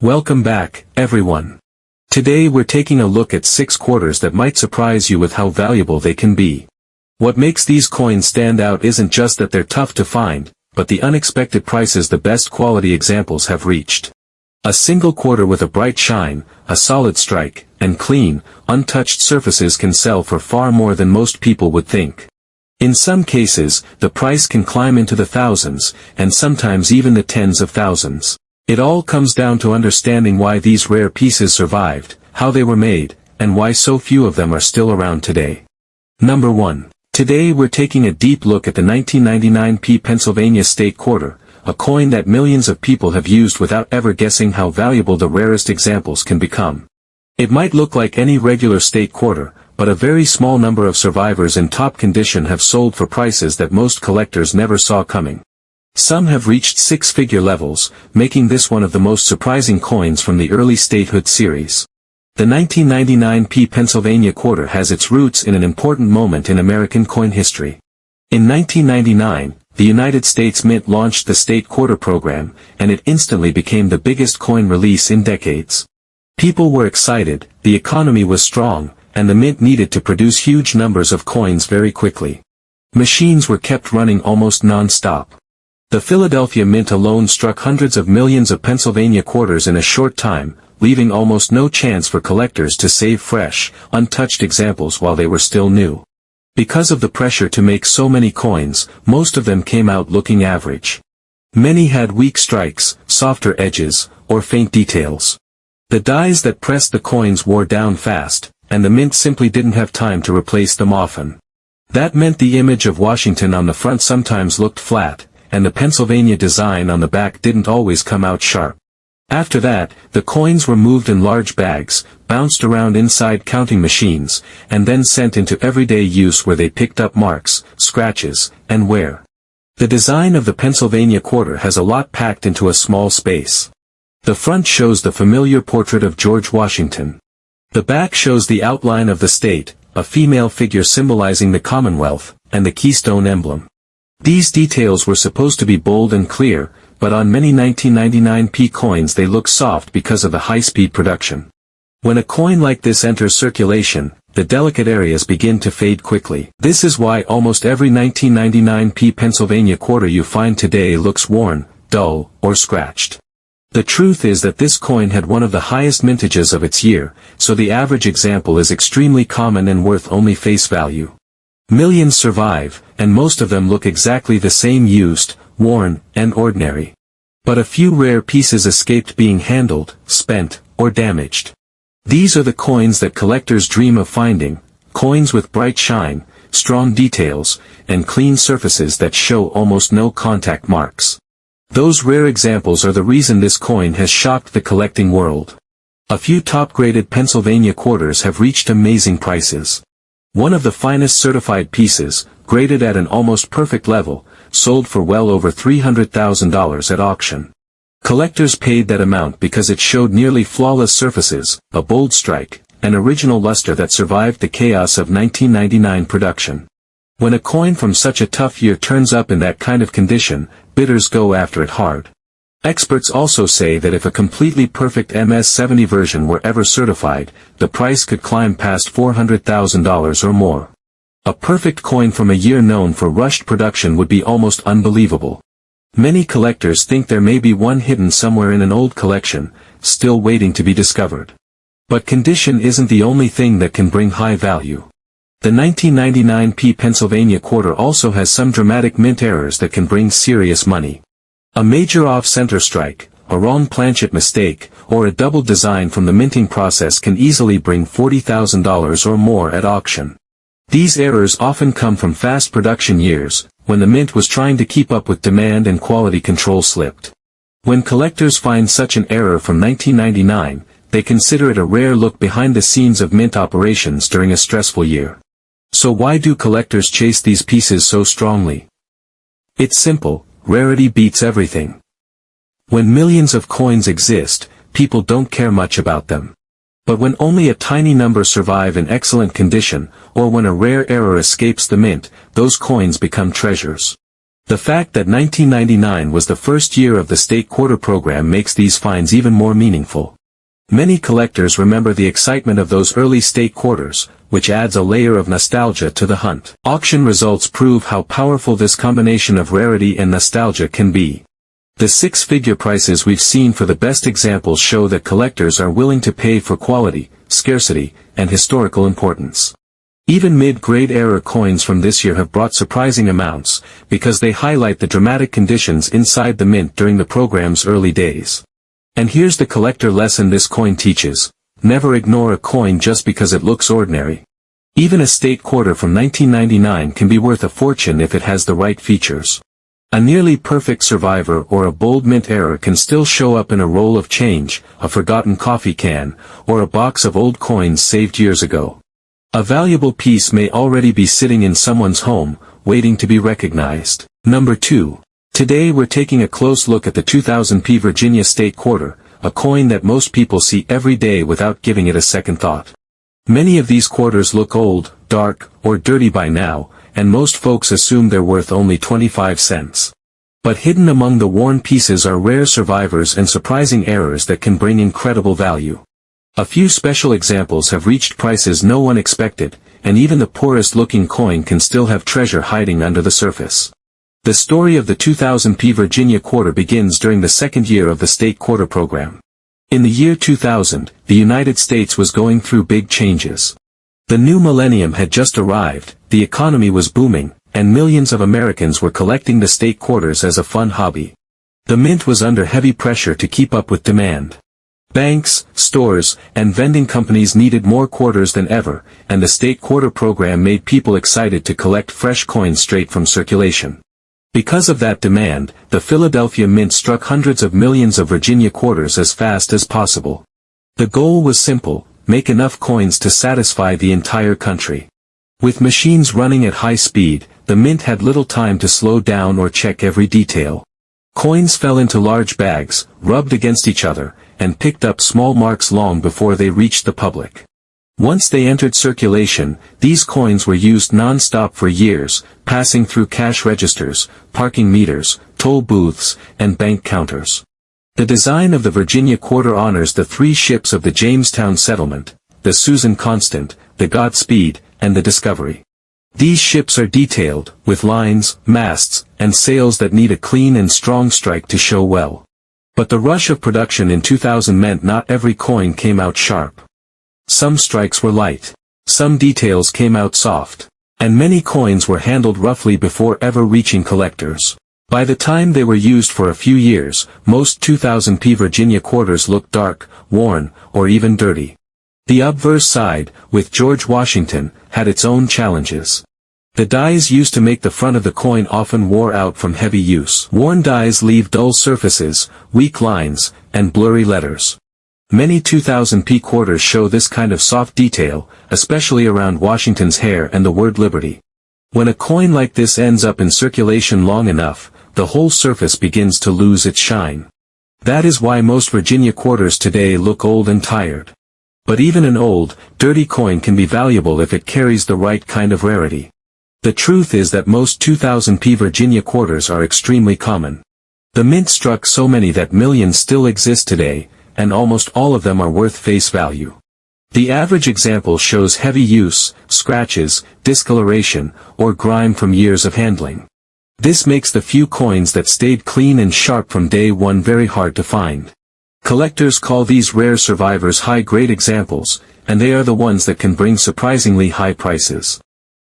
Welcome back, everyone. Today we're taking a look at 6 quarters that might surprise you with how valuable they can be. What makes these coins stand out isn't just that they're tough to find, but the unexpected prices the best quality examples have reached. A single quarter with a bright shine, a solid strike, and clean, untouched surfaces can sell for far more than most people would think. In some cases, the price can climb into the thousands, and sometimes even the tens of thousands. It all comes down to understanding why these rare pieces survived, how they were made, and why so few of them are still around today. Number 1. Today we're taking a deep look at the 1999p Pennsylvania State Quarter, a coin that millions of people have used without ever guessing how valuable the rarest examples can become. It might look like any regular state quarter, but a very small number of survivors in top condition have sold for prices that most collectors never saw coming. Some have reached 6-figure levels, making this one of the most surprising coins from the early statehood series. The 1999p Pennsylvania Quarter has its roots in an important moment in American coin history. In 1999, the United States Mint launched the State Quarter program, and it instantly became the biggest coin release in decades. People were excited, the economy was strong, and the Mint needed to produce huge numbers of coins very quickly. Machines were kept running almost non-stop. The Philadelphia Mint alone struck hundreds of millions of Pennsylvania quarters in a short time, leaving almost no chance for collectors to save fresh, untouched examples while they were still new. Because of the pressure to make so many coins, most of them came out looking average. Many had weak strikes, softer edges, or faint details. The dies that pressed the coins wore down fast, and the Mint simply didn't have time to replace them often. That meant the image of Washington on the front sometimes looked flat, and the Pennsylvania design on the back didn't always come out sharp. After that, the coins were moved in large bags, bounced around inside counting machines, and then sent into everyday use where they picked up marks, scratches, and wear. The design of the Pennsylvania Quarter has a lot packed into a small space. The front shows the familiar portrait of George Washington. The back shows the outline of the state, a female figure symbolizing the Commonwealth, and the Keystone emblem. These details were supposed to be bold and clear, but on many 1999p coins they look soft because of the high-speed production. When a coin like this enters circulation, the delicate areas begin to fade quickly. This is why almost every 1999p Pennsylvania quarter you find today looks worn, dull, or scratched. The truth is that this coin had one of the highest mintages of its year, so the average example is extremely common and worth only face value. Millions survive, and most of them look exactly the same, used, worn, and ordinary. But a few rare pieces escaped being handled, spent, or damaged. These are the coins that collectors dream of finding, coins with bright shine, strong details, and clean surfaces that show almost no contact marks. Those rare examples are the reason this coin has shocked the collecting world. A few top-graded Pennsylvania quarters have reached amazing prices. One of the finest certified pieces, graded at an almost perfect level, sold for well over $300,000 at auction. Collectors paid that amount because it showed nearly flawless surfaces, a bold strike, and original luster that survived the chaos of 1999 production. When a coin from such a tough year turns up in that kind of condition, bidders go after it hard. Experts also say that if a completely perfect MS-70 version were ever certified, the price could climb past $400,000 or more. A perfect coin from a year known for rushed production would be almost unbelievable. Many collectors think there may be one hidden somewhere in an old collection, still waiting to be discovered. But condition isn't the only thing that can bring high value. The 1999p Pennsylvania Quarter also has some dramatic mint errors that can bring serious money. A major off-center strike, a wrong planchet mistake, or a double design from the minting process can easily bring $40,000 or more at auction. These errors often come from fast production years, when the mint was trying to keep up with demand and quality control slipped. When collectors find such an error from 1999, they consider it a rare look behind the scenes of mint operations during a stressful year. So why do collectors chase these pieces so strongly? It's simple. Rarity beats everything. When millions of coins exist, people don't care much about them. But when only a tiny number survive in excellent condition, or when a rare error escapes the mint, those coins become treasures. The fact that 1999 was the first year of the state quarter program makes these finds even more meaningful. Many collectors remember the excitement of those early state quarters, which adds a layer of nostalgia to the hunt. Auction results prove how powerful this combination of rarity and nostalgia can be. The six-figure prices we've seen for the best examples show that collectors are willing to pay for quality, scarcity, and historical importance. Even mid-grade era coins from this year have brought surprising amounts, because they highlight the dramatic conditions inside the mint during the program's early days. And here's the collector lesson this coin teaches: never ignore a coin just because it looks ordinary. Even a state quarter from 1999 can be worth a fortune if it has the right features. A nearly perfect survivor or a bold mint error can still show up in a roll of change, a forgotten coffee can, or a box of old coins saved years ago. A valuable piece may already be sitting in someone's home, waiting to be recognized. Number 2. Today we're taking a close look at the 2000p Virginia State Quarter, a coin that most people see every day without giving it a second thought. Many of these quarters look old, dark, or dirty by now, and most folks assume they're worth only 25 cents. But hidden among the worn pieces are rare survivors and surprising errors that can bring incredible value. A few special examples have reached prices no one expected, and even the poorest-looking coin can still have treasure hiding under the surface. The story of the 2000p Virginia Quarter begins during the second year of the state quarter program. In the year 2000, the United States was going through big changes. The new millennium had just arrived, the economy was booming, and millions of Americans were collecting the state quarters as a fun hobby. The mint was under heavy pressure to keep up with demand. Banks, stores, and vending companies needed more quarters than ever, and the state quarter program made people excited to collect fresh coins straight from circulation. Because of that demand, the Philadelphia Mint struck hundreds of millions of Virginia quarters as fast as possible. The goal was simple: make enough coins to satisfy the entire country. With machines running at high speed, the mint had little time to slow down or check every detail. Coins fell into large bags, rubbed against each other, and picked up small marks long before they reached the public. Once they entered circulation, these coins were used non-stop for years, passing through cash registers, parking meters, toll booths, and bank counters. The design of the Virginia Quarter honors the three ships of the Jamestown settlement: the Susan Constant, the Godspeed, and the Discovery. These ships are detailed, with lines, masts, and sails that need a clean and strong strike to show well. But the rush of production in 2000 meant not every coin came out sharp. Some strikes were light. Some details came out soft. And many coins were handled roughly before ever reaching collectors. By the time they were used for a few years, most 2000p Virginia quarters looked dark, worn, or even dirty. The obverse side, with George Washington, had its own challenges. The dies used to make the front of the coin often wore out from heavy use. Worn dies leave dull surfaces, weak lines, and blurry letters. Many 2000p quarters show this kind of soft detail, especially around Washington's hair and the word Liberty. When a coin like this ends up in circulation long enough, the whole surface begins to lose its shine. That is why most Virginia quarters today look old and tired. But even an old, dirty coin can be valuable if it carries the right kind of rarity. The truth is that most 2000p Virginia quarters are extremely common. The mint struck so many that millions still exist today, and almost all of them are worth face value. The average example shows heavy use, scratches, discoloration, or grime from years of handling. This makes the few coins that stayed clean and sharp from day one very hard to find. Collectors call these rare survivors high-grade examples, and they are the ones that can bring surprisingly high prices.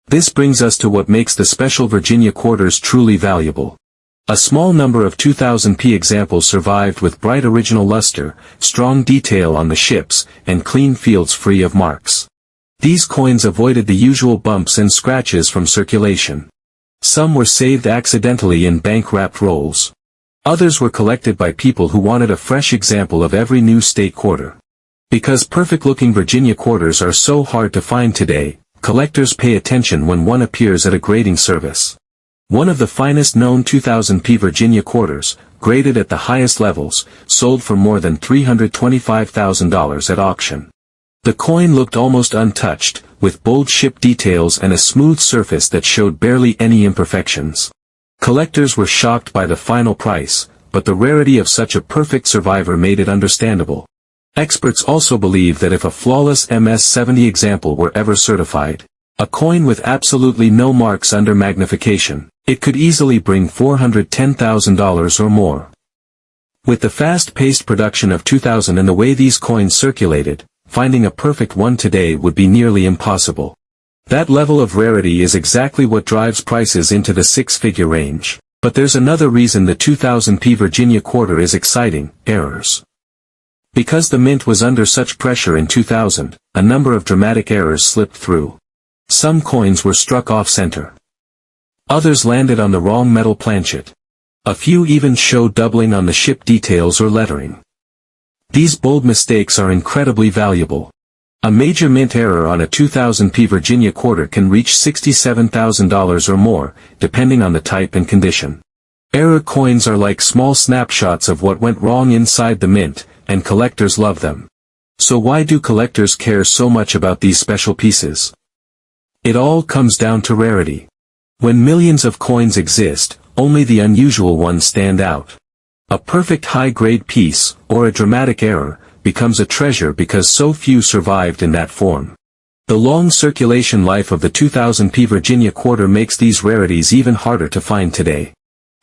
This brings us to what makes the special Virginia quarters truly valuable. A small number of 2000p examples survived with bright original luster, strong detail on the ships, and clean fields free of marks. These coins avoided the usual bumps and scratches from circulation. Some were saved accidentally in bank-wrapped rolls. Others were collected by people who wanted a fresh example of every new state quarter. Because perfect-looking Virginia quarters are so hard to find today, collectors pay attention when one appears at a grading service. One of the finest known 2000p Virginia quarters, graded at the highest levels, sold for more than $325,000 at auction. The coin looked almost untouched, with bold ship details and a smooth surface that showed barely any imperfections. Collectors were shocked by the final price, but the rarity of such a perfect survivor made it understandable. Experts also believe that if a flawless MS-70 example were ever certified, a coin with absolutely no marks under magnification, it could easily bring $410,000 or more. With the fast-paced production of 2000 and the way these coins circulated, finding a perfect one today would be nearly impossible. That level of rarity is exactly what drives prices into the six-figure range. But there's another reason the 2000p Virginia quarter is exciting: errors. Because the mint was under such pressure in 2000, a number of dramatic errors slipped through. Some coins were struck off-center. Others landed on the wrong metal planchet. A few even showed doubling on the ship details or lettering. These bold mistakes are incredibly valuable. A major mint error on a 2000p Virginia quarter can reach $67,000 or more, depending on the type and condition. Error coins are like small snapshots of what went wrong inside the mint, and collectors love them. So why do collectors care so much about these special pieces? It all comes down to rarity. When millions of coins exist, only the unusual ones stand out. A perfect high-grade piece, or a dramatic error, becomes a treasure because so few survived in that form. The long circulation life of the 2000p Virginia quarter makes these rarities even harder to find today.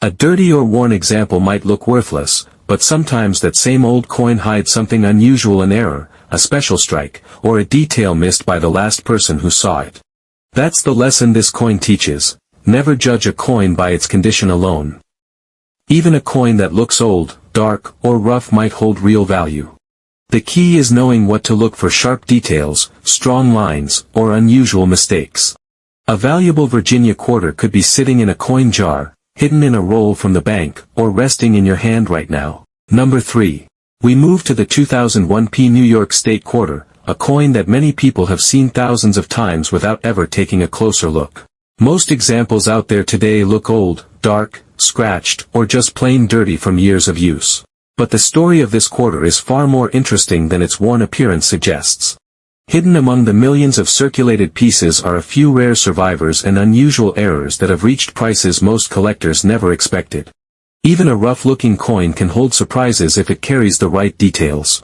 A dirty or worn example might look worthless, but sometimes that same old coin hides something unusual: an error, a special strike, or a detail missed by the last person who saw it. That's the lesson this coin teaches: never judge a coin by its condition alone. Even a coin that looks old, dark, or rough might hold real value. The key is knowing what to look for: sharp details, strong lines, or unusual mistakes. A valuable Virginia quarter could be sitting in a coin jar, hidden in a roll from the bank, or resting in your hand right now. Number 3. We move to the 2001p New York State quarter, a coin that many people have seen thousands of times without ever taking a closer look. Most examples out there today look old, dark, scratched, or just plain dirty from years of use. But the story of this quarter is far more interesting than its worn appearance suggests. Hidden among the millions of circulated pieces are a few rare survivors and unusual errors that have reached prices most collectors never expected. Even a rough-looking coin can hold surprises if it carries the right details.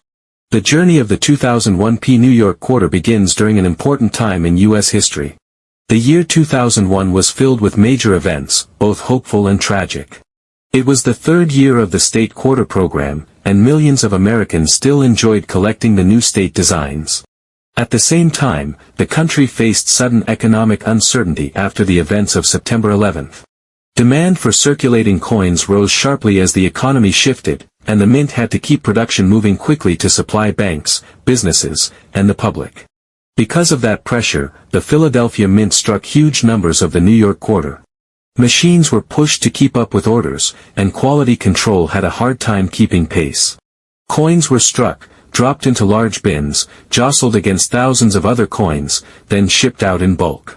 The journey of the 2001p New York quarter begins during an important time in U.S. history. The year 2001 was filled with major events, both hopeful and tragic. It was the third year of the state quarter program, and millions of Americans still enjoyed collecting the new state designs. At the same time, the country faced sudden economic uncertainty after the events of September 11th. Demand for circulating coins rose sharply as the economy shifted, and the mint had to keep production moving quickly to supply banks, businesses, and the public. Because of that pressure, the Philadelphia Mint struck huge numbers of the New York quarter. Machines were pushed to keep up with orders, and quality control had a hard time keeping pace. Coins were struck, dropped into large bins, jostled against thousands of other coins, then shipped out in bulk.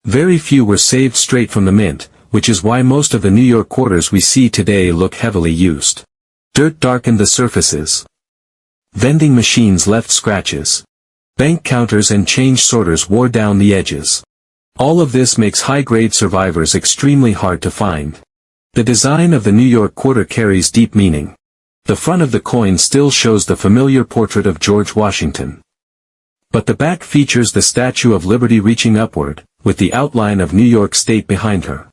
Very few were saved straight from the mint, which is why most of the New York quarters we see today look heavily used. Dirt darkened the surfaces. Vending machines left scratches. Bank counters and change sorters wore down the edges. All of this makes high-grade survivors extremely hard to find. The design of the New York quarter carries deep meaning. The front of the coin still shows the familiar portrait of George Washington. But the back features the Statue of Liberty reaching upward, with the outline of New York State behind her.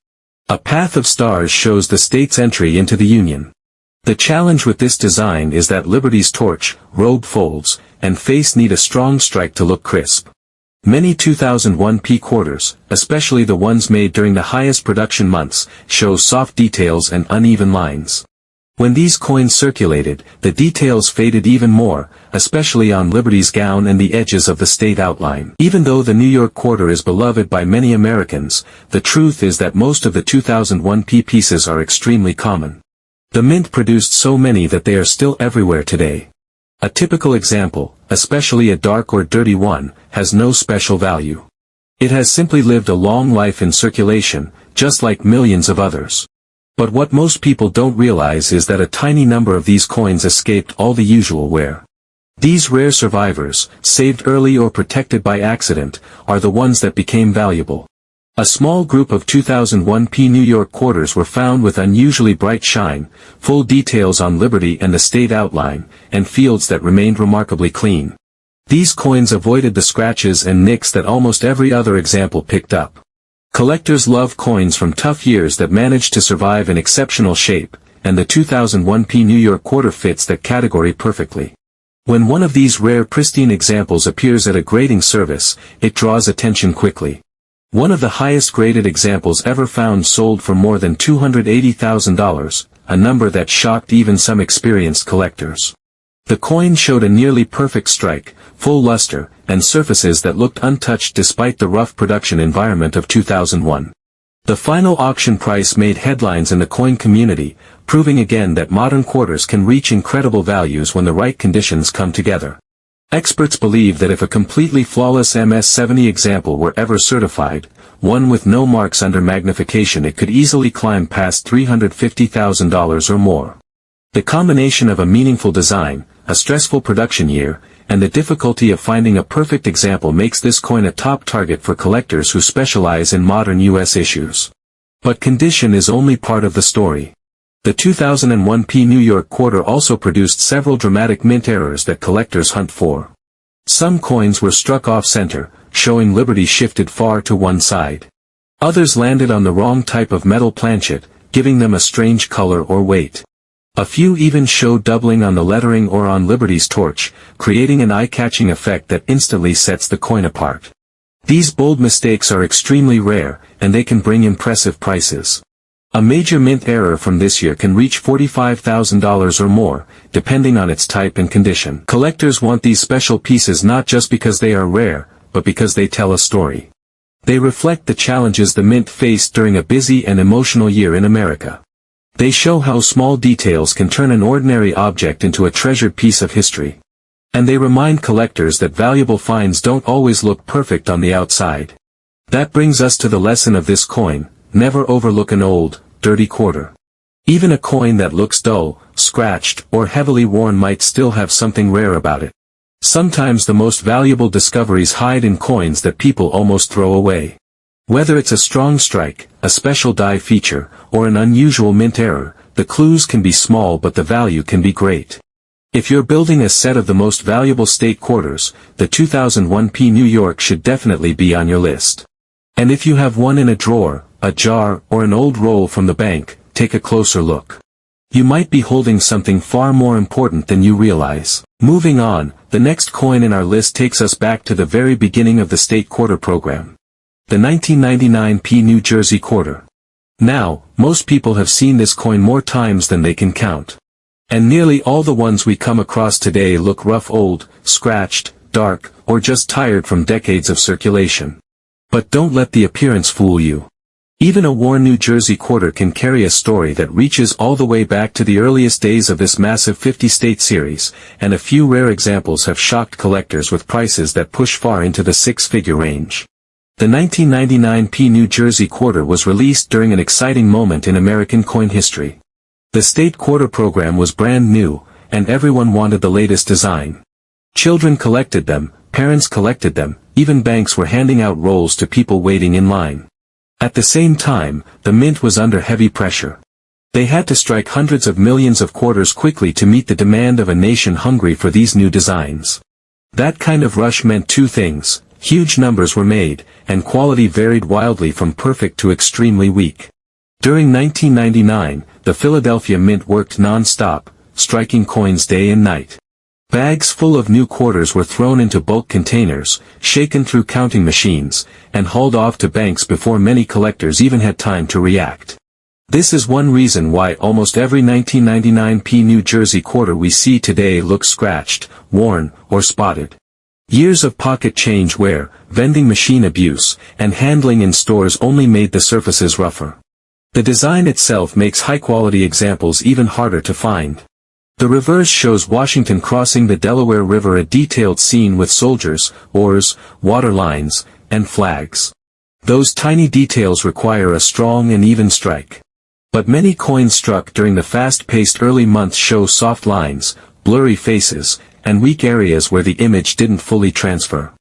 A path of stars shows the state's entry into the Union. The challenge with this design is that Liberty's torch, robe folds, and face need a strong strike to look crisp. Many 2001p quarters, especially the ones made during the highest production months, show soft details and uneven lines. When these coins circulated, the details faded even more, especially on Liberty's gown and the edges of the state outline. Even though the New York quarter is beloved by many Americans, the truth is that most of the 2001p pieces are extremely common. The mint produced so many that they are still everywhere today. A typical example, especially a dark or dirty one, has no special value. It has simply lived a long life in circulation, just like millions of others. But what most people don't realize is that a tiny number of these coins escaped all the usual wear. These rare survivors, saved early or protected by accident, are the ones that became valuable. A small group of 2001 New York quarters were found with unusually bright shine, full details on Liberty and the state outline, and fields that remained remarkably clean. These coins avoided the scratches and nicks that almost every other example picked up. Collectors love coins from tough years that managed to survive in exceptional shape, and the 2001 New York quarter fits that category perfectly. When one of these rare pristine examples appears at a grading service, it draws attention quickly. One of the highest graded examples ever found sold for more than $280,000, a number that shocked even some experienced collectors. The coin showed a nearly perfect strike, full luster, and surfaces that looked untouched despite the rough production environment of 2001. The final auction price made headlines in the coin community, proving again that modern quarters can reach incredible values when the right conditions come together. Experts believe that if a completely flawless MS-70 example were ever certified, one with no marks under magnification, it could easily climb past $350,000 or more. The combination of a meaningful design, a stressful production year, and the difficulty of finding a perfect example makes this coin a top target for collectors who specialize in modern U.S. issues. But condition is only part of the story. The 2001 New York quarter also produced several dramatic mint errors that collectors hunt for. Some coins were struck off-center, showing Liberty shifted far to one side. Others landed on the wrong type of metal planchet, giving them a strange color or weight. A few even showed doubling on the lettering or on Liberty's torch, creating an eye-catching effect that instantly sets the coin apart. These bold mistakes are extremely rare, and they can bring impressive prices. A major mint error from this year can reach $45,000 or more, depending on its type and condition. Collectors want these special pieces not just because they are rare, but because they tell a story. They reflect the challenges the mint faced during a busy and emotional year in America. They show how small details can turn an ordinary object into a treasured piece of history. And they remind collectors that valuable finds don't always look perfect on the outside. That brings us to the lesson of this coin: never overlook an old, dirty quarter. Even a coin that looks dull, scratched, or heavily worn might still have something rare about it. Sometimes the most valuable discoveries hide in coins that people almost throw away. Whether it's a strong strike, a special die feature, or an unusual mint error, the clues can be small but the value can be great. If you're building a set of the most valuable state quarters, the 2001 New York should definitely be on your list. And if you have one in a drawer, a jar, or an old roll from the bank, take a closer look. You might be holding something far more important than you realize. Moving on, the next coin in our list takes us back to the very beginning of the state quarter program. The 1999 New Jersey quarter. Now, most people have seen this coin more times than they can count. And nearly all the ones we come across today look rough, old, scratched, dark, or just tired from decades of circulation. But don't let the appearance fool you. Even a worn New Jersey quarter can carry a story that reaches all the way back to the earliest days of this massive 50-state series, and a few rare examples have shocked collectors with prices that push far into the six-figure range. The 1999 New Jersey quarter was released during an exciting moment in American coin history. The state quarter program was brand new, and everyone wanted the latest design. Children collected them, parents collected them, even banks were handing out rolls to people waiting in line. At the same time, the mint was under heavy pressure. They had to strike hundreds of millions of quarters quickly to meet the demand of a nation hungry for these new designs. That kind of rush meant two things: huge numbers were made, and quality varied wildly from perfect to extremely weak. During 1999, the Philadelphia Mint worked non-stop, striking coins day and night. Bags full of new quarters were thrown into bulk containers, shaken through counting machines, and hauled off to banks before many collectors even had time to react. This is one reason why almost every 1999 New Jersey quarter we see today looks scratched, worn, or spotted. Years of pocket change wear, vending machine abuse, and handling in stores only made the surfaces rougher. The design itself makes high-quality examples even harder to find. The reverse shows Washington crossing the Delaware River, a detailed scene with soldiers, oars, water lines, and flags. Those tiny details require a strong and even strike. But many coins struck during the fast-paced early months show soft lines, blurry faces, and weak areas where the image didn't fully transfer.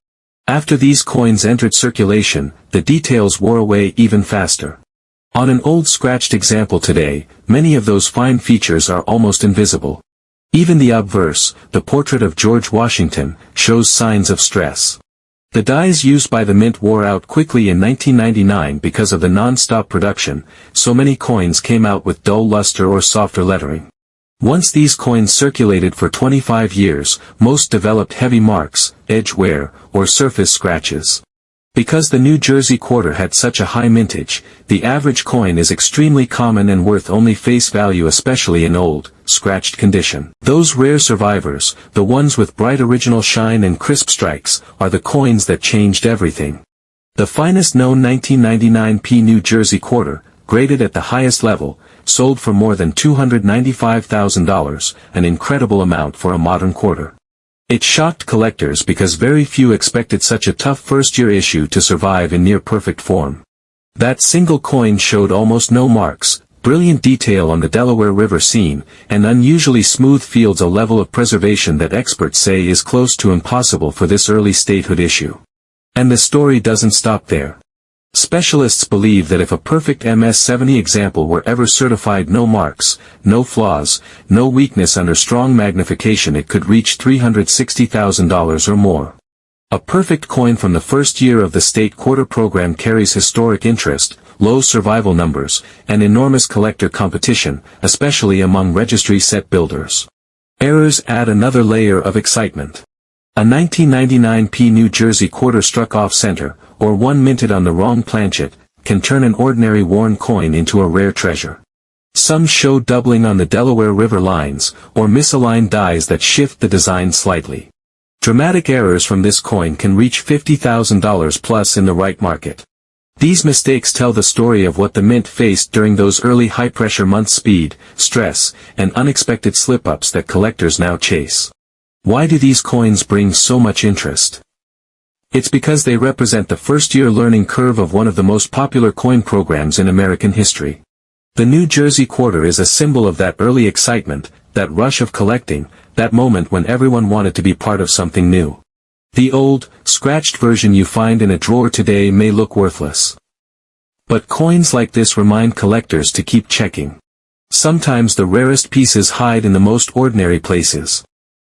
After these coins entered circulation, the details wore away even faster. On an old scratched example today, many of those fine features are almost invisible. Even the obverse, the portrait of George Washington, shows signs of stress. The dies used by the mint wore out quickly in 1999 because of the non-stop production, so many coins came out with dull luster or softer lettering. Once these coins circulated for 25 years, most developed heavy marks, edge wear, or surface scratches. Because the New Jersey quarter had such a high mintage, the average coin is extremely common and worth only face value, especially in old, scratched condition. Those rare survivors, the ones with bright original shine and crisp strikes, are the coins that changed everything. The finest known 1999 New Jersey quarter, graded at the highest level, sold for more than $295,000, an incredible amount for a modern quarter. It shocked collectors because very few expected such a tough first-year issue to survive in near-perfect form. That single coin showed almost no marks, brilliant detail on the Delaware River scene, and unusually smooth fields, a level of preservation that experts say is close to impossible for this early statehood issue. And the story doesn't stop there. Specialists believe that if a perfect MS-70 example were ever certified no marks, no flaws, no weakness under strong magnification, it could reach $360,000 or more. A perfect coin from the first year of the state quarter program carries historic interest, low survival numbers, and enormous collector competition, especially among registry set builders. Errors add another layer of excitement. A 1999 New Jersey quarter struck off center, or one minted on the wrong planchet, can turn an ordinary worn coin into a rare treasure. Some show doubling on the Delaware River lines, or misaligned dies that shift the design slightly. Dramatic errors from this coin can reach $50,000 plus in the right market. These mistakes tell the story of what the mint faced during those early high-pressure months: speed, stress, and unexpected slip-ups that collectors now chase. Why do these coins bring so much interest? It's because they represent the first-year learning curve of one of the most popular coin programs in American history. The New Jersey quarter is a symbol of that early excitement, that rush of collecting, that moment when everyone wanted to be part of something new. The old, scratched version you find in a drawer today may look worthless. But coins like this remind collectors to keep checking. Sometimes the rarest pieces hide in the most ordinary places.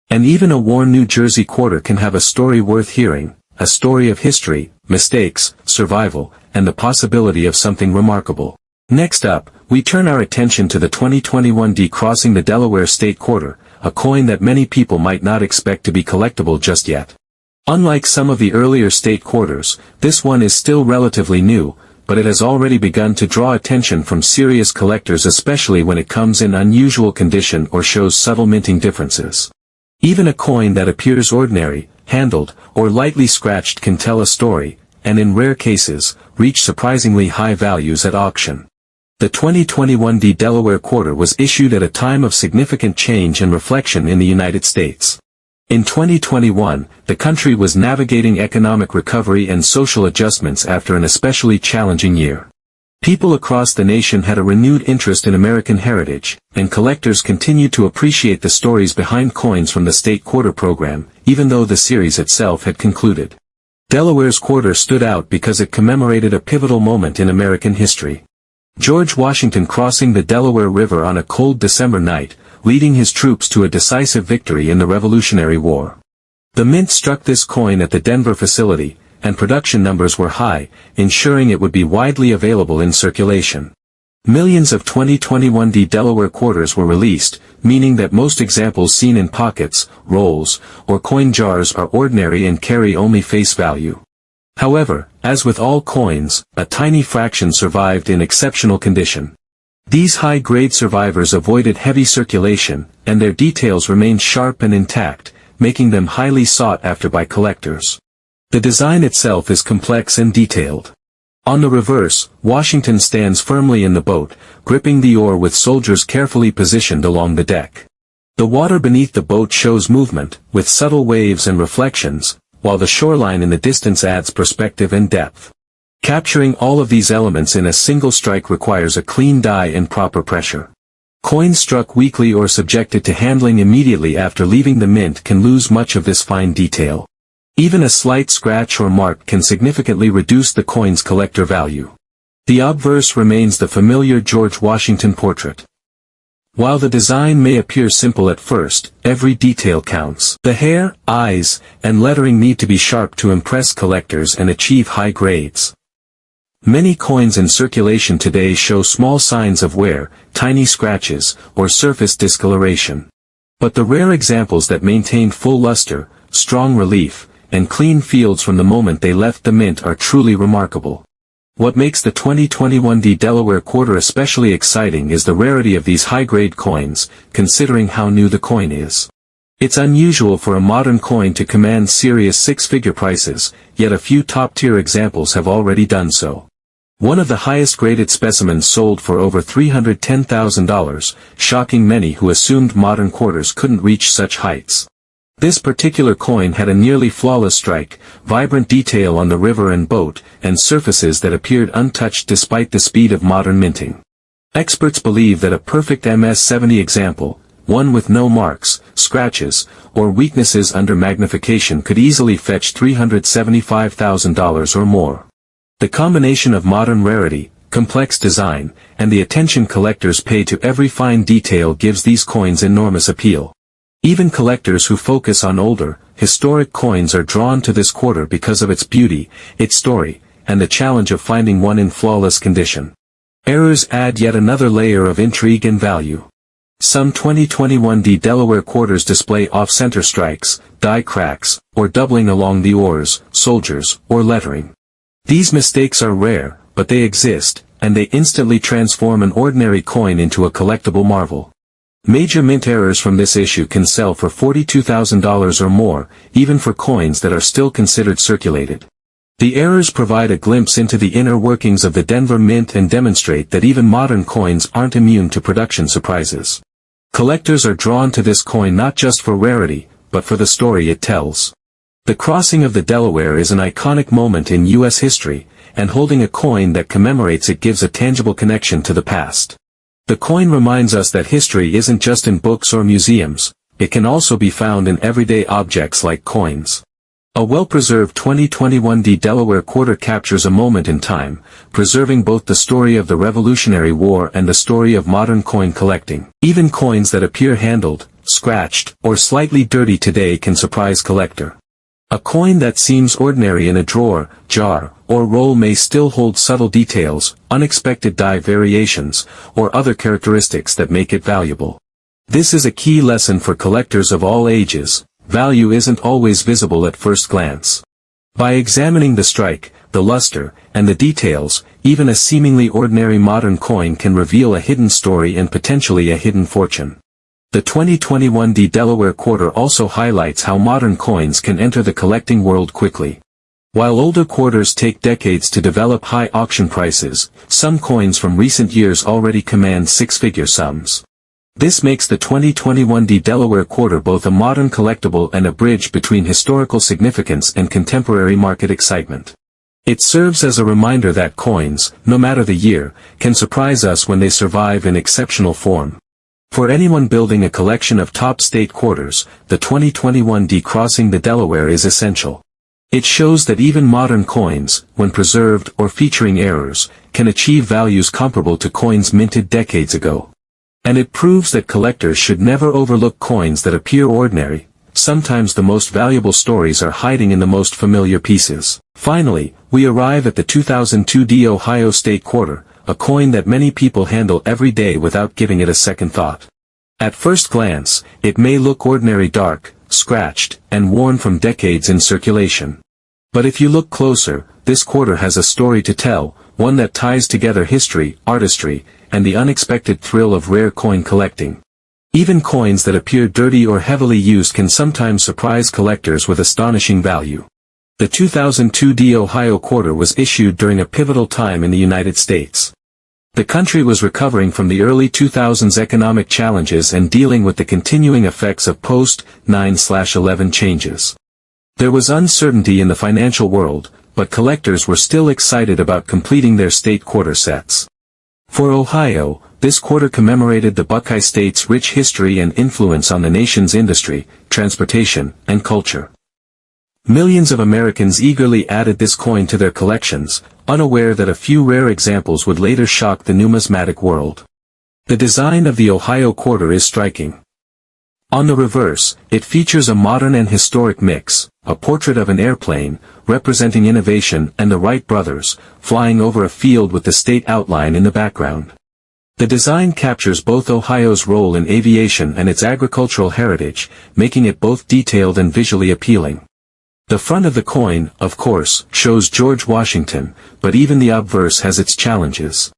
And even a worn New Jersey quarter can have a story worth hearing, a story of history, mistakes, survival, and the possibility of something remarkable. Next up, we turn our attention to the 2021 crossing the Delaware State Quarter, a coin that many people might not expect to be collectible just yet. Unlike some of the earlier state quarters, this one is still relatively new, but it has already begun to draw attention from serious collectors, especially when it comes in unusual condition or shows subtle minting differences. Even a coin that appears ordinary, handled, or lightly scratched can tell a story, and in rare cases, reach surprisingly high values at auction. The 2021 Delaware quarter was issued at a time of significant change and reflection in the United States. In 2021, the country was navigating economic recovery and social adjustments after an especially challenging year. People across the nation had a renewed interest in American heritage, and collectors continued to appreciate the stories behind coins from the state quarter program, even though the series itself had concluded. Delaware's quarter stood out because it commemorated a pivotal moment in American history. George Washington crossing the Delaware River on a cold December night, leading his troops to a decisive victory in the Revolutionary War. The mint struck this coin at the Denver facility, and production numbers were high, ensuring it would be widely available in circulation. Millions of 2021 Delaware quarters were released, meaning that most examples seen in pockets, rolls, or coin jars are ordinary and carry only face value. However, as with all coins, a tiny fraction survived in exceptional condition. These high-grade survivors avoided heavy circulation, and their details remained sharp and intact, making them highly sought after by collectors. The design itself is complex and detailed. On the reverse, Washington stands firmly in the boat, gripping the oar with soldiers carefully positioned along the deck. The water beneath the boat shows movement, with subtle waves and reflections, while the shoreline in the distance adds perspective and depth. Capturing all of these elements in a single strike requires a clean die and proper pressure. Coins struck weakly or subjected to handling immediately after leaving the mint can lose much of this fine detail. Even a slight scratch or mark can significantly reduce the coin's collector value. The obverse remains the familiar George Washington portrait. While the design may appear simple at first, every detail counts. The hair, eyes, and lettering need to be sharp to impress collectors and achieve high grades. Many coins in circulation today show small signs of wear, tiny scratches, or surface discoloration. But the rare examples that maintain full luster, strong relief, and clean fields from the moment they left the mint are truly remarkable. What makes the 2021 Delaware quarter especially exciting is the rarity of these high-grade coins, considering how new the coin is. It's unusual for a modern coin to command serious six-figure prices, yet a few top-tier examples have already done so. One of the highest-graded specimens sold for over $310,000, shocking many who assumed modern quarters couldn't reach such heights. This particular coin had a nearly flawless strike, vibrant detail on the river and boat, and surfaces that appeared untouched despite the speed of modern minting. Experts believe that a perfect MS-70 example, one with no marks, scratches, or weaknesses under magnification could easily fetch $375,000 or more. The combination of modern rarity, complex design, and the attention collectors pay to every fine detail gives these coins enormous appeal. Even collectors who focus on older, historic coins are drawn to this quarter because of its beauty, its story, and the challenge of finding one in flawless condition. Errors add yet another layer of intrigue and value. Some 2021 Delaware quarters display off-center strikes, die cracks, or doubling along the oars, soldiers, or lettering. These mistakes are rare, but they exist, and they instantly transform an ordinary coin into a collectible marvel. Major mint errors from this issue can sell for $42,000 or more, even for coins that are still considered circulated. The errors provide a glimpse into the inner workings of the Denver Mint and demonstrate that even modern coins aren't immune to production surprises. Collectors are drawn to this coin not just for rarity, but for the story it tells. The crossing of the Delaware is an iconic moment in U.S. history, and holding a coin that commemorates it gives a tangible connection to the past. The coin reminds us that history isn't just in books or museums, it can also be found in everyday objects like coins. A well-preserved 2021 Delaware quarter captures a moment in time, preserving both the story of the Revolutionary War and the story of modern coin collecting. Even coins that appear handled, scratched, or slightly dirty today can surprise collector. A coin that seems ordinary in a drawer, jar, or roll may still hold subtle details, unexpected die variations, or other characteristics that make it valuable. This is a key lesson for collectors of all ages. Value isn't always visible at first glance. By examining the strike, the luster, and the details, even a seemingly ordinary modern coin can reveal a hidden story and potentially a hidden fortune. The 2021 Delaware quarter also highlights how modern coins can enter the collecting world quickly. While older quarters take decades to develop high auction prices, some coins from recent years already command six-figure sums. This makes the 2021 Delaware quarter both a modern collectible and a bridge between historical significance and contemporary market excitement. It serves as a reminder that coins, no matter the year, can surprise us when they survive in exceptional form. For anyone building a collection of top state quarters, the 2021 crossing the Delaware is essential. It shows that even modern coins, when preserved or featuring errors, can achieve values comparable to coins minted decades ago. And it proves that collectors should never overlook coins that appear ordinary. Sometimes the most valuable stories are hiding in the most familiar pieces. Finally, we arrive at the 2002 Ohio State Quarter, a coin that many people handle every day without giving it a second thought. At first glance, it may look ordinary, dark, scratched, and worn from decades in circulation. But if you look closer, this quarter has a story to tell, one that ties together history, artistry, and the unexpected thrill of rare coin collecting. Even coins that appear dirty or heavily used can sometimes surprise collectors with astonishing value. The 2002 Ohio quarter was issued during a pivotal time in the United States. The country was recovering from the early 2000s economic challenges and dealing with the continuing effects of post-9/11 changes. There was uncertainty in the financial world, but collectors were still excited about completing their state quarter sets. For Ohio, this quarter commemorated the Buckeye State's rich history and influence on the nation's industry, transportation, and culture. Millions of Americans eagerly added this coin to their collections, unaware that a few rare examples would later shock the numismatic world. The design of the Ohio quarter is striking. On the reverse, it features a modern and historic mix, a portrait of an airplane, representing innovation, and the Wright brothers, flying over a field with the state outline in the background. The design captures both Ohio's role in aviation and its agricultural heritage, making it both detailed and visually appealing. The front of the coin, of course, shows George Washington, but even the obverse has its challenges.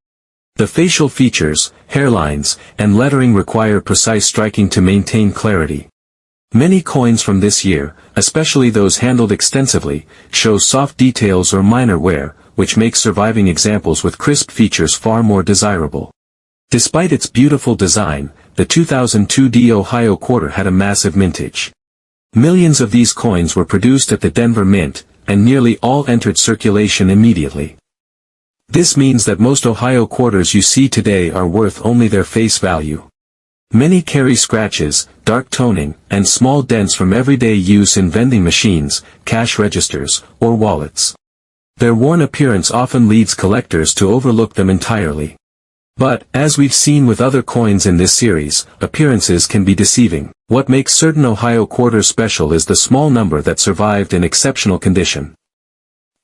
The facial features, hairlines, and lettering require precise striking to maintain clarity. Many coins from this year, especially those handled extensively, show soft details or minor wear, which makes surviving examples with crisp features far more desirable. Despite its beautiful design, the 2002 Ohio quarter had a massive mintage. Millions of these coins were produced at the Denver Mint, and nearly all entered circulation immediately. This means that most Ohio quarters you see today are worth only their face value. Many carry scratches, dark toning, and small dents from everyday use in vending machines, cash registers, or wallets. Their worn appearance often leads collectors to overlook them entirely. But, as we've seen with other coins in this series, appearances can be deceiving. What makes certain Ohio quarters special is the small number that survived in exceptional condition.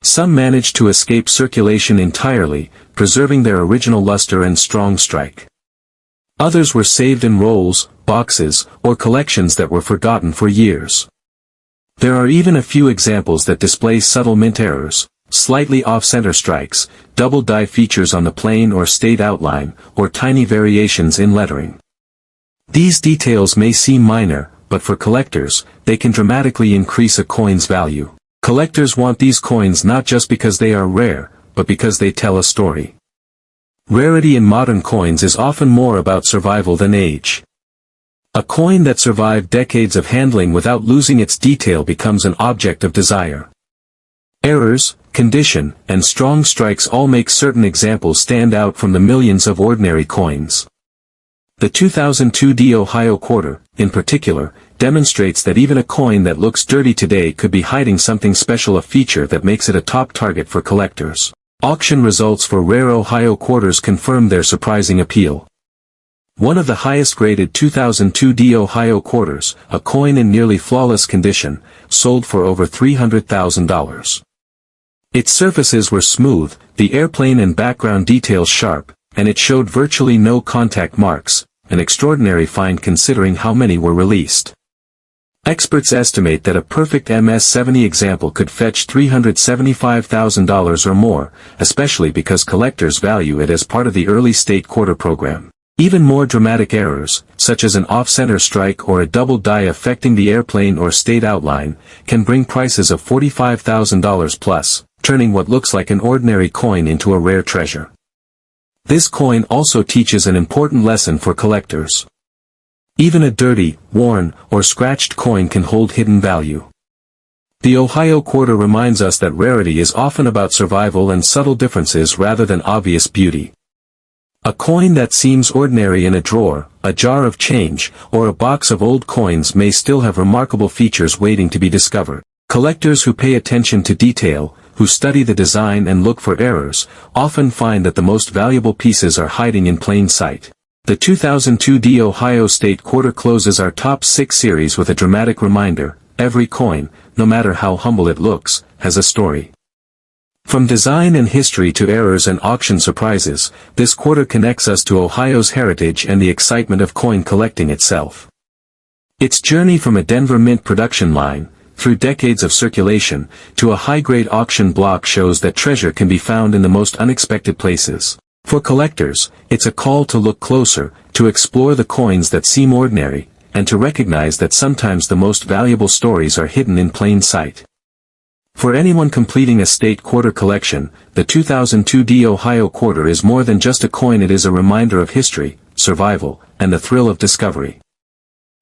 Some managed to escape circulation entirely, preserving their original luster and strong strike. Others were saved in rolls, boxes, or collections that were forgotten for years. There are even a few examples that display subtle mint errors, slightly off-center strikes, double die features on the plain or state outline, or tiny variations in lettering. These details may seem minor, but for collectors, they can dramatically increase a coin's value. Collectors want these coins not just because they are rare, but because they tell a story. Rarity in modern coins is often more about survival than age. A coin that survived decades of handling without losing its detail becomes an object of desire. Errors, condition, and strong strikes all make certain examples stand out from the millions of ordinary coins. The 2002 Ohio quarter, in particular, demonstrates that even a coin that looks dirty today could be hiding something special, a feature that makes it a top target for collectors. Auction results for rare Ohio quarters confirm their surprising appeal. One of the highest graded 2002 Ohio quarters, a coin in nearly flawless condition, sold for over $300,000. Its surfaces were smooth, the airplane and background details sharp, and it showed virtually no contact marks, an extraordinary find considering how many were released. Experts estimate that a perfect MS-70 example could fetch $375,000 or more, especially because collectors value it as part of the early state quarter program. Even more dramatic errors, such as an off-center strike or a double die affecting the airplane or state outline, can bring prices of $45,000 plus, turning what looks like an ordinary coin into a rare treasure. This coin also teaches an important lesson for collectors. Even a dirty, worn, or scratched coin can hold hidden value. The Ohio quarter reminds us that rarity is often about survival and subtle differences rather than obvious beauty. A coin that seems ordinary in a drawer, a jar of change, or a box of old coins may still have remarkable features waiting to be discovered. Collectors who pay attention to detail, who study the design and look for errors, often find that the most valuable pieces are hiding in plain sight. The 2002 Ohio State Quarter closes our Top 6 series with a dramatic reminder: every coin, no matter how humble it looks, has a story. From design and history to errors and auction surprises, this quarter connects us to Ohio's heritage and the excitement of coin collecting itself. Its journey from a Denver Mint production line, through decades of circulation, to a high-grade auction block shows that treasure can be found in the most unexpected places. For collectors, it's a call to look closer, to explore the coins that seem ordinary, and to recognize that sometimes the most valuable stories are hidden in plain sight. For anyone completing a state quarter collection, the 2002 Ohio quarter is more than just a coin. It is a reminder of history, survival, and the thrill of discovery.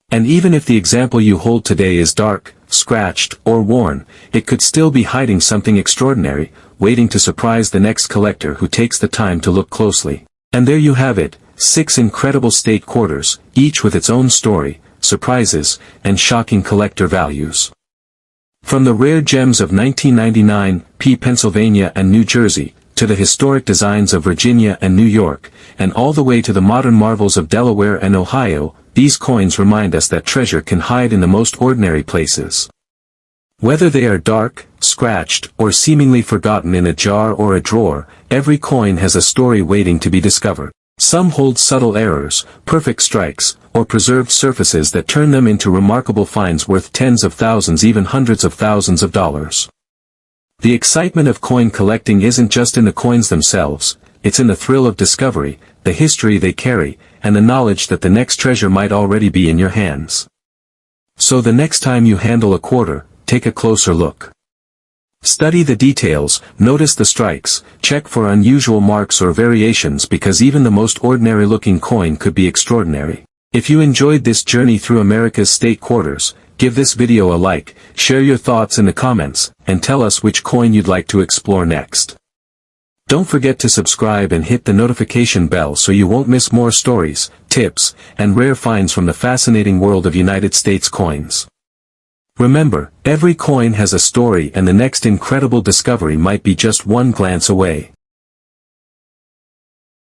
And even if the example you hold today is dark, scratched, or worn, it could still be hiding something extraordinary, waiting to surprise the next collector who takes the time to look closely. And there you have it, 6 incredible state quarters, each with its own story, surprises, and shocking collector values. From the rare gems of 1999, Pennsylvania and New Jersey, to the historic designs of Virginia and New York, and all the way to the modern marvels of Delaware and Ohio, these coins remind us that treasure can hide in the most ordinary places. Whether they are dark, scratched, or seemingly forgotten in a jar or a drawer, every coin has a story waiting to be discovered. Some hold subtle errors, perfect strikes, or preserved surfaces that turn them into remarkable finds worth tens of thousands, even hundreds of thousands of dollars. The excitement of coin collecting isn't just in the coins themselves, it's in the thrill of discovery, the history they carry, and the knowledge that the next treasure might already be in your hands. So the next time you handle a quarter, take a closer look. Study the details, notice the strikes, check for unusual marks or variations, because even the most ordinary-looking coin could be extraordinary. If you enjoyed this journey through America's state quarters, give this video a like, share your thoughts in the comments, and tell us which coin you'd like to explore next. Don't forget to subscribe and hit the notification bell so you won't miss more stories, tips, and rare finds from the fascinating world of United States coins. Remember, every coin has a story, and the next incredible discovery might be just one glance away.